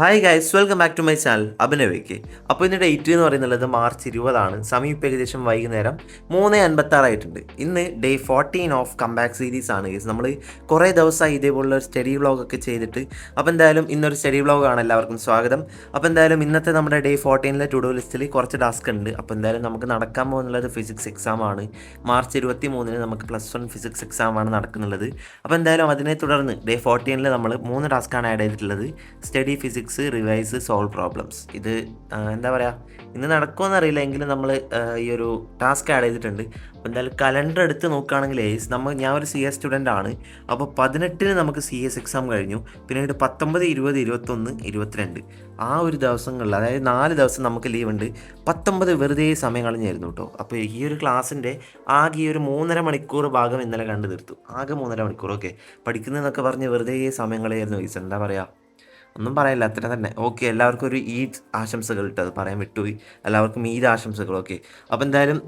Hi guys, welcome back to my channel അഭിനവിക്ക്. അപ്പോൾ ഇന്ന് ഡേറ്റ് എന്ന് പറയുന്നത് മാർച്ച് 20 സമയം ഇപ്പോൾ ഏകദേശം വൈകുന്നേരം 3:56 ആയിട്ടുണ്ട്. ഇന്ന് ഡേ 14 ഓഫ് കംബാക്ക് സീരീസ് ആണ് ഗൈസ്. നമ്മൾ കുറേ ദിവസമായി ഇതേപോലുള്ള ഒരു സ്റ്റഡി വ്ളോഗൊക്കെ ചെയ്തിട്ട്. അപ്പോൾ എന്തായാലും ഇന്നൊരു സ്റ്റഡി വ്ളോഗാണ്. എല്ലാവർക്കും സ്വാഗതം. അപ്പോൾ എന്തായാലും ഇന്നത്തെ നമ്മുടെ ഡേ 14 ടു ഡു ലിസ്റ്റിൽ കുറച്ച് ടാസ്ക് ഉണ്ട്. അപ്പോൾ എന്തായാലും നമുക്ക് നടക്കാൻ പോകുന്നുള്ളത് ഫിസിക്സ് എക്സാം ആണ്. മാർച്ച് 23 നമുക്ക് +1 ഫിസിക്സ് എക്സാം ആണ് നടക്കുന്നുള്ളത്. അപ്പോൾ എന്തായാലും അതിനെ തുടർന്ന് ഡേ 14 നമ്മൾ 3 ടാസ്ക്കാണ് ആഡ് ചെയ്തിട്ടുള്ളത്. Study physics, revise, solve problems. ഇത് എന്താ പറയുക, ഇന്ന് നടക്കുമെന്ന് അറിയില്ല, എങ്കിലും നമ്മൾ ഈ ഒരു ടാസ്ക് ആഡ് ചെയ്തിട്ടുണ്ട്. അപ്പോൾ എന്തായാലും കലണ്ടർ എടുത്ത് നോക്കുകയാണെങ്കിൽ ഞാൻ ഒരു CS സ്റ്റുഡൻ്റ് ആണ്. അപ്പോൾ 18 നമുക്ക് CS എക്സാം കഴിഞ്ഞു. പിന്നീട് 19, 20, 21, 22 ആ ഒരു ദിവസങ്ങളിൽ, അതായത് 4 ദിവസം നമുക്ക് ലീവ് ഉണ്ട്. 19 വെറുതെ സമയം കളഞ്ഞായിരുന്നു കേട്ടോ. അപ്പോൾ ഈ ഒരു ക്ലാസ്സിൻ്റെ ആകെ ഈ ഒരു 3.5 മണിക്കൂർ ഭാഗം ഇന്നലെ കണ്ടു തീർത്തു. ആകെ 3.5 മണിക്കൂർ. ഓക്കെ, പഠിക്കുന്നതെന്നൊക്കെ പറഞ്ഞ് വെറുതെ സമയം കളയായിരുന്നു ഗൈസ്. എന്താ പറയുക, ഒന്നും പറയില്ല, അത്ര തന്നെ. ഓക്കെ, എല്ലാവർക്കും ഒരു ഈദ് ആശംസകൾ ഇട്ട്, അത് പറയാൻ വിട്ടുപോയി. എല്ലാവർക്കും ഈദ് ആശംസകൾ. ഓക്കെ, അപ്പോൾ എന്തായാലും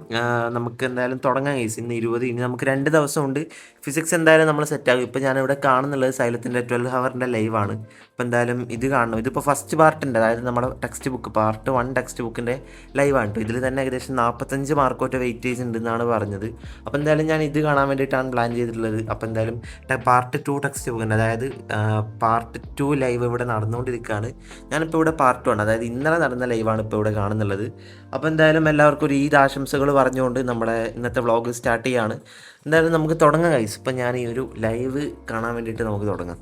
നമുക്ക് എന്തായാലും തുടങ്ങാം ഗൈസ്. ഇന്ന് 20, ഇനി നമുക്ക് 2 ദിവസമുണ്ട്. ഫിസിക്സ് എന്തായാലും നമ്മൾ സെറ്റാകും. ഇപ്പോൾ ഞാനിവിടെ കാണുന്നുള്ളത് സൈലത്തിൻ്റെ 12 ഹവറിൻ്റെ ലൈവാണ്. അപ്പോൾ എന്തായാലും ഇത് കാണണം. ഇതിപ്പോൾ ഫസ്റ്റ് പാർട്ടിൻ്റെ, അതായത് നമ്മുടെ ടെക്സ്റ്റ് ബുക്ക് പാർട്ട് 1 ടെക്സ്റ്റ് ബുക്കിൻ്റെ ലൈവാണ് കേട്ടോ. ഇതിൽ തന്നെ ഏകദേശം 45 മാർക്കോട്ട് വെയിറ്റേജ് ഉണ്ടെന്നാണ് പറഞ്ഞത്. അപ്പോൾ എന്തായാലും ഞാൻ ഇത് കാണാൻ വേണ്ടിയിട്ടാണ് പ്ലാൻ ചെയ്തിട്ടുള്ളത്. അപ്പോൾ എന്തായാലും പാർട്ട് 2 ടെക്സ്റ്റ് ബുക്കിൻ്റെ, അതായത് പാർട്ട് 2 ലൈവ് ഇവിടെ നടന്നുകൊണ്ടിരിക്കുകയാണ്. ഞാനിപ്പോൾ ഇവിടെ പാർട്ട് 1, അതായത് ഇന്നലെ നടന്ന ലൈവാണ് ഇപ്പോൾ ഇവിടെ കാണുന്നുള്ളത്. അപ്പോൾ എന്തായാലും എല്ലാവർക്കും ഒരു ഈദ് ആശംസകൾ പറഞ്ഞുകൊണ്ട് നമ്മുടെ ഇന്നത്തെ വ്ളോഗ് സ്റ്റാർട്ട് ചെയ്യുകയാണ്. എന്തായാലും നമുക്ക് തുടങ്ങാം ഗൈസ്. ഇപ്പം ഞാൻ ഈ ഒരു ലൈവ് കാണാൻ വേണ്ടിയിട്ട് നമുക്ക് തുടങ്ങാം.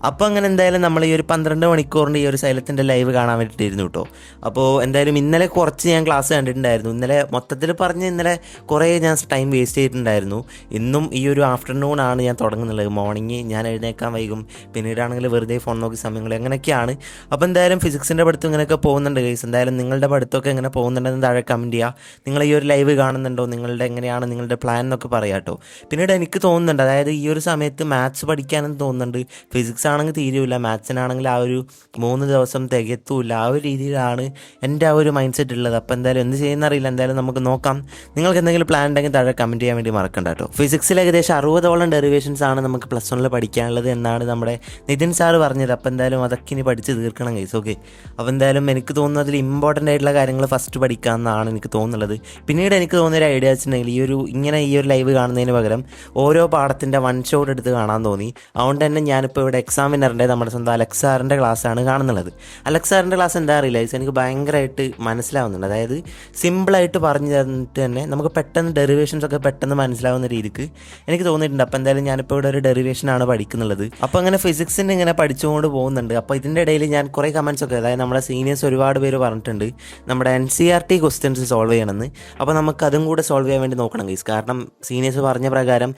അപ്പോൾ അങ്ങനെ എന്തായാലും നമ്മൾ ഈ ഒരു 12 മണിക്കൂറിൻ്റെ ഈ ഒരു സൈലത്തിൻ്റെ ലൈവ് കാണാൻ വേണ്ടിയിട്ടിരുന്നു കേട്ടോ. അപ്പോൾ എന്തായാലും ഇന്നലെ കുറച്ച് ഞാൻ ക്ലാസ് കണ്ടിട്ടുണ്ടായിരുന്നു. ഇന്നലെ മൊത്തത്തിൽ ഇന്നലെ കുറേ ഞാൻ ടൈം വേസ്റ്റ് ചെയ്തിട്ടുണ്ടായിരുന്നു. ഇന്നും ഈ ഒരു ആഫ്റ്റർനൂൺ ആണ് ഞാൻ തുടങ്ങുന്നുള്ളത്. മോർണിംഗ് ഞാൻ എഴുന്നേക്കാൻ വൈകും, പിന്നീടാണെങ്കിൽ വെറുതെ ഫോൺ നോക്കി സമയങ്ങൾ അങ്ങനെയൊക്കെയാണ്. അപ്പോൾ എന്തായാലും ഫിസിക്സിൻ്റെ പഠിത്തം ഇങ്ങനെയൊക്കെ പോകുന്നുണ്ട് ഗൈസ്. എന്തായാലും നിങ്ങളുടെ പഠിത്തമൊക്കെ എങ്ങനെ പോകുന്നുണ്ടെന്ന് താഴെ കമൻറ്റ് ചെയ്യുക. നിങ്ങൾ ഈ ഒരു ലൈവ് കാണുന്നുണ്ടോ, എങ്ങനെയാണ് നിങ്ങളുടെ പ്ലാൻ എന്നൊക്കെ പറയാം കേട്ടോ. പിന്നീട് എനിക്ക് തോന്നുന്നുണ്ട്, അതായത് ഈ ഒരു സമയത്ത് മാത്സ് പഠിക്കാനെന്ന് തോന്നുന്നുണ്ട്. ഫിസിക്സ് ആണെങ്കിൽ തീരുമില്ല, മാത്സിനാണെങ്കിൽ ആ ഒരു 3 ദിവസം തികത്തൂല്ല. ആ ഒരു രീതിയിലാണ് എൻ്റെ ആ ഒരു മൈൻഡ് സെറ്റ് ഉള്ളത്. അപ്പോൾ എന്തായാലും എന്ത് ചെയ്യുന്നറിയില്ല. എന്തായാലും നമുക്ക് നോക്കാം. നിങ്ങൾക്ക് എന്തെങ്കിലും പ്ലാൻ ഉണ്ടെങ്കിൽ താഴെ കമൻറ്റ് ചെയ്യാൻ വേണ്ടി മറക്കണ്ട കേട്ടോ. ഫിസിക്സിൽ ഏകദേശം 60ഓളം ഡെറിവേഷൻസ് ആണ് നമുക്ക് +1 പഠിക്കാനുള്ളത് എന്നാണ് നമ്മുടെ നിതിൻ സാറ് പറഞ്ഞത്. അപ്പോൾ എന്തായാലും അതൊക്കെ ഇനി പഠിച്ച് തീർക്കണം ഗൈസ്. ഓക്കെ, അപ്പോൾ എന്തായാലും എനിക്ക് തോന്നുന്നു അതിൽ ഇമ്പോർട്ടൻ്റ് ആയിട്ടുള്ള കാര്യങ്ങൾ ഫസ്റ്റ് പഠിക്കാമെന്നാണ് എനിക്ക് തോന്നുന്നത്. പിന്നീട് എനിക്ക് തോന്നിയൊരു ഐഡിയ വെച്ചിട്ടുണ്ടെങ്കിൽ ഈ ഒരു ലൈവ് കാണുന്നതിന് പകരം ഓരോ പാഠത്തിൻ്റെ 1 ഷോട്ട് എടുത്ത് കാണാൻ തോന്നി. അതുകൊണ്ട് തന്നെ ഞാനിപ്പോൾ ഇവിടെ എക്സാമിനറിൻ്റെ നമ്മുടെ സ്വന്തം അലക്സ് സാറിൻ്റെ ക്ലാസ്സാണ് കാണുന്നുള്ളത്. അലക്സ് സാറിൻ്റെ ക്ലാസ് എന്താ അറിയില്ല, എനിക്ക് ഭയങ്കരമായിട്ട് മനസ്സിലാവുന്നുണ്ട്. അതായത് സിമ്പിളായിട്ട് പറഞ്ഞു തന്നിട്ട് തന്നെ നമുക്ക് പെട്ടെന്ന് ഡെറിവേഷൻസ് ഒക്കെ പെട്ടെന്ന് മനസ്സിലാവുന്ന രീതിക്ക് എനിക്ക് തോന്നിയിട്ടുണ്ട്. അപ്പോൾ എന്തായാലും ഞാനിപ്പോൾ ഇവിടെ ഒരു ഡെറിവേഷനാണ് പഠിക്കുന്നുള്ളത്. അപ്പോൾ അങ്ങനെ ഫിസിക്സിൻ്റെ ഇങ്ങനെ പഠിച്ചുകൊണ്ട് പോകുന്നുണ്ട്. അപ്പോൾ ഇതിൻ്റെ ഇടയിൽ ഞാൻ കുറേ കമൻറ്റ്സ് ഒക്കെ, അതായത് നമ്മുടെ സീനിയേഴ്സ് ഒരുപാട് പേര് പറഞ്ഞിട്ടുണ്ട് നമ്മുടെ NCERT ക്വസ്റ്റ്യൻസ് സോൾവ് ചെയ്യണമെന്ന്. അപ്പോൾ നമുക്ക് അതും കൂടെ സോൾവ് ചെയ്യാൻ വേണ്ടി നോക്കണം ഗൈസ്. കാരണം സീനിയേഴ്സ് പറഞ്ഞ പ്രകാരം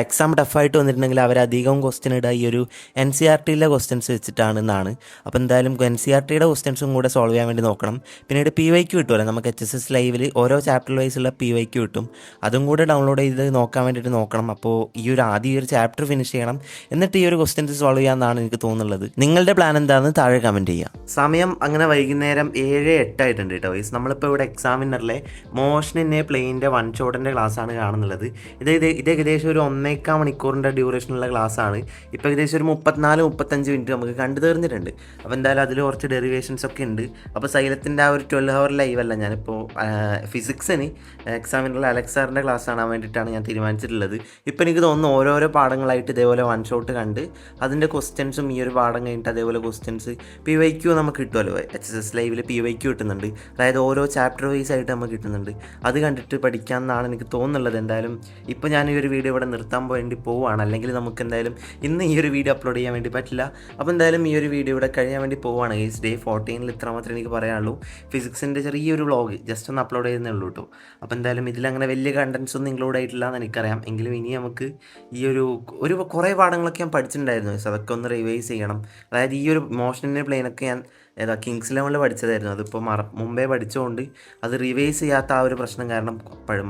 എക്സാം ടഫായിട്ട് വന്നിട്ടുണ്ടെങ്കിൽ അവരധികം ക്വസ്റ്റ്യൻ ഇടുക ഈ ഒരു NCERTയിലെ ക്വസ്റ്റ്യൻസ് വെച്ചിട്ടാണെന്നാണ്. അപ്പോൾ എന്തായാലും NCERTയുടെ ക്വസ്റ്റ്യൻസും കൂടെ സോൾവ് ചെയ്യാൻ വേണ്ടി നോക്കണം. പിന്നീട് PYQ കിട്ടുമല്ലോ നമുക്ക് HSS ലൈവിൽ ഓരോ ചാപ്റ്റർ വൈസുള്ള PYQ കിട്ടും. അതും കൂടെ ഡൗൺലോഡ് ചെയ്ത് നോക്കാൻ വേണ്ടിയിട്ട് നോക്കണം. അപ്പോൾ ആദ്യം ഈ ഒരു ചാപ്റ്റർ ഫിനിഷ് ചെയ്യണം, എന്നിട്ട് ഈ ഒരു ക്വസ്റ്റ്യൻസ് സോൾവ് ചെയ്യാമെന്നാണ് എനിക്ക് തോന്നുന്നത്. നിങ്ങളുടെ പ്ലാൻ എന്താണെന്ന് താഴെ കമൻറ്റ് ചെയ്യാം. സമയം അങ്ങനെ വൈകുന്നേരം 7:08 ആയിട്ടുണ്ട് കേട്ടോ വൈസ്. നമ്മളിപ്പോൾ ഇവിടെ എക്സാമിനറിലെ മോഷനിൻ്റെ പ്ലെയിൻ്റെ 1 ഷോട്ടിൻ്റെ ക്ലാസ്സാണ് കാണുന്നുള്ളത്. ഇത് ഏകദേശം ഒരു 1.25 മണിക്കൂറിൻ്റെ ഡ്യൂറേഷനുള്ള ക്ലാസ്സാണ്. ഇപ്പോൾ ഏകദേശം ഒരു 34-35 മിനിറ്റ് നമുക്ക് കണ്ടു തീർന്നിട്ടുണ്ട്. അപ്പോൾ എന്തായാലും അതിൽ കുറച്ച് ഡെറിവേഷൻസ് ഒക്കെ ഉണ്ട്. അപ്പോൾ സൈലത്തിൻ്റെ ആ ഒരു 12 ഹവർ ലൈവല്ല, ഞാനിപ്പോൾ ഫിസിക്സിന് എക്സാമിനുള്ള അലക്സ് സാറിൻ്റെ ക്ലാസ് കാണാൻ വേണ്ടിയിട്ടാണ് ഞാൻ തീരുമാനിച്ചിട്ടുള്ളത്. ഇപ്പോൾ എനിക്ക് തോന്നുന്നു ഓരോരോ പാഠങ്ങളായിട്ട് ഇതേപോലെ 1 ഷോട്ട് കണ്ട് അതിൻ്റെ ക്വസ്റ്റ്യൻസും ഈ ഒരു പാഠം കഴിഞ്ഞിട്ട് അതേപോലെ ക്വസ്റ്റ്യൻസ് PYQ നമുക്ക് കിട്ടുമല്ലോ. HSS ലൈവിൽ PYQ കിട്ടുന്നുണ്ട്, അതായത് ഓരോ ചാപ്റ്റർ വൈസ് ആയിട്ട് നമുക്ക് കിട്ടുന്നുണ്ട്. അത് കണ്ടിട്ട് പഠിക്കാമെന്നാണ് എനിക്ക് തോന്നുന്നുള്ളത്. എന്തായാലും ഇപ്പോൾ ഞാൻ ഈ ഒരു വീഡിയോ ഇവിടെ നിർത്താൻ വേണ്ടി പോവുകയാണ്, അല്ലെങ്കിൽ നമുക്ക് എന്തായാലും ഇന്ന് ഈ ഒരു വീഡിയോ അപ്ലോഡ് ചെയ്യാൻ വേണ്ടി പറ്റില്ല. അപ്പോൾ എന്തായാലും ഈ ഒരു വീഡിയോ ഇവിടെ കഴിയാൻ വേണ്ടി പോവുകയാണ്. ഈ ഡേ 14 ഇത്ര മാത്രമേ എനിക്ക് പറയാനുള്ളൂ. ഫിസിക്സിൻ്റെ ചെറിയൊരു വ്ളോഗ് ജസ്റ്റ് ഒന്ന് അപ്ലോഡ് ചെയ്യുന്നേ ഉള്ളൂ കേട്ടോ. അപ്പോൾ എന്തായാലും ഇതിലങ്ങനെ വലിയ കണ്ടൻസ് ഒന്നും ഇൻക്ലൂഡ് ആയിട്ടില്ല എന്ന് എനിക്കറിയാം. എങ്കിലും ഇനി നമുക്ക് ഈ കുറേ പാഠങ്ങളൊക്കെ ഞാൻ പഠിച്ചിട്ടുണ്ടായിരുന്നു. അതൊക്കെ ഒന്ന് റിവൈസ് ചെയ്യണം. അതായത് ഈ ഒരു മോഷനിൻ്റെ പ്ലെയിനൊക്കെ ഞാൻ ഏതാ കിങ്സ് ലെവലിൽ പഠിച്ചതായിരുന്നു. അതിപ്പോൾ മുമ്പേ പഠിച്ചുകൊണ്ട് അത് റിവൈസ് ചെയ്യാത്ത ആ ഒരു പ്രശ്നം കാരണം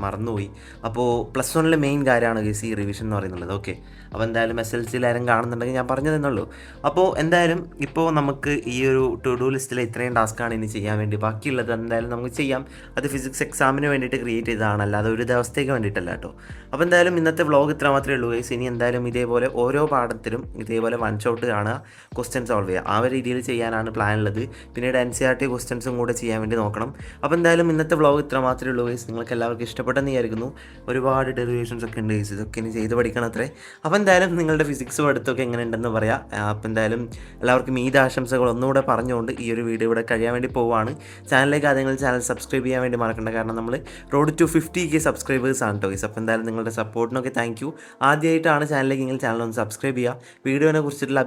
മറന്നുപോയി. അപ്പോൾ പ്ലസ് വണ്ണിലെ മെയിൻ കാര്യമാണ് ഗൈസ് ഈ റിവിഷൻ എന്ന് പറയുന്നത്. ഓക്കെ, അപ്പോൾ എന്തായാലും SLCയിൽ ആരും കാണുന്നുണ്ടെങ്കിൽ ഞാൻ പറഞ്ഞു തന്നുള്ളൂ. അപ്പോൾ എന്തായാലും ഇപ്പോൾ നമുക്ക് ഈ ഒരു ടു ഡു ലിസ്റ്റിൽ ഇത്രയും ടാസ്ക്കാണ് ഇനി ചെയ്യാൻ വേണ്ടി ബാക്കിയുള്ളത്. എന്തായാലും നമുക്ക് ചെയ്യാം. അത് ഫിസിക്സ് എക്സാമിന് വേണ്ടിയിട്ട് ക്രിയേറ്റ് ചെയ്തതാണ്, അല്ലാതെ ഒരു ദിവസത്തേക്ക് വേണ്ടിയിട്ടല്ല കേട്ടോ. അപ്പോൾ എന്തായാലും ഇന്നത്തെ വ്ളോഗ് ഇത്ര മാത്രമേ ഉള്ളൂ ഗൈസ്. ഇനി എന്തായാലും ഇതേപോലെ ഓരോ പാഠത്തിലും ഇതേപോലെ വൺ ഷോട്ട് കാണുക, ക്വസ്റ്റ്യൻ സോൾവ് ചെയ്യുക, ആ ഒരു രീതിയിൽ ചെയ്യാനാണ് പ്ലാൻ ഉള്ളത്. പിന്നീട് NCERT ക്വസ്റ്റ്യൻസും കൂടെ ചെയ്യാൻ വേണ്ടി നോക്കണം. അപ്പോൾ എന്തായാലും ഇന്നത്തെ വ്ളോഗ് ഇത്ര മാത്രമേ ഉള്ളൂ ഗൈസ്. നിങ്ങൾക്ക് എല്ലാവർക്കും ഇഷ്ടപ്പെട്ടെന്ന് വിചാരിക്കുന്നു. ഒരുപാട് ഡെറിവേഷൻസ് ഒക്കെ ഉണ്ട് ഗൈസ്, ഇതൊക്കെ ഇനി ചെയ്ത് പഠിക്കണം അത്രേ. അപ്പോൾ എന്തായാലും നിങ്ങളുടെ ഫിസിക്സും അടുത്തൊക്കെ എങ്ങനെ ഉണ്ടെന്ന് പറയാം. അപ്പോൾ എന്തായാലും എല്ലാവർക്കും ഈദ് ആശംസകൾ ഒന്നുകൂടെ പറഞ്ഞുകൊണ്ട് ഈ ഒരു വീഡിയോ ഇവിടെ കഴിയാൻ വേണ്ടി പോവുകയാണ്. ചാനലിലേക്ക് ആദ്യങ്ങൾ ചാനൽ സബ്സ്ക്രൈബ് ചെയ്യാൻ വേണ്ടി മറക്കണ്ട, കാരണം നമ്മൾ റോഡ് ടു 50K സബ്സ്ക്രൈബേഴ്സ് ആണ് കേട്ടോ ഗൈസ്. അപ്പോൾ എന്തായാലും നിങ്ങളുടെ സപ്പോർട്ടിനൊക്കെ താങ്ക് യു. ആദ്യമായിട്ടാണ് ചാനലിലേക്ക് നിങ്ങൾ ചാനൽ ഒന്ന് സബ്സ്ക്രൈബ് ചെയ്യുക. വീഡിയോനെ കുറിച്ചിട്ടുള്ള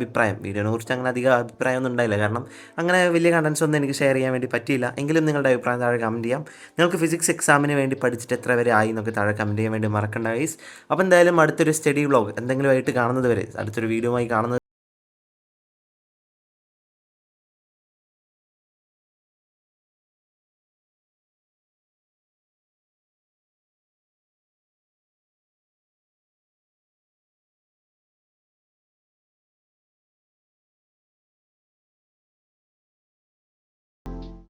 വീഡിയോനെ കുറിച്ച് അങ്ങനെ അധികം അഭിപ്രായമൊന്നും ഉണ്ടായില്ല, കാരണം അങ്ങനെ വലിയ കണ്ടൻസ് ഒന്നും എനിക്ക് ഷെയർ ചെയ്യാൻ വേണ്ടി പറ്റിയില്ല. എങ്കിലും നിങ്ങളുടെ അഭിപ്രായം താഴെ കമൻറ്റ് ചെയ്യാം. നിങ്ങൾക്ക് ഫിസിക്സ് എക്സാമിന് വേണ്ടി പഠിച്ചിട്ട് എത്ര വരെ ആയി എന്നൊക്കെ താഴെ കമൻറ്റ് ചെയ്യാൻ വേണ്ടി മറക്കണ്ട ഗൈസ്. അപ്പോൾ എന്തായാലും അടുത്തൊരു സ്റ്റഡി വ്ളോഗ് എന്തെങ്കിലും ആയിട്ട് കാണുന്നത് വരെ, അടുത്തൊരു വീഡിയോ ആയി കാണുന്നത്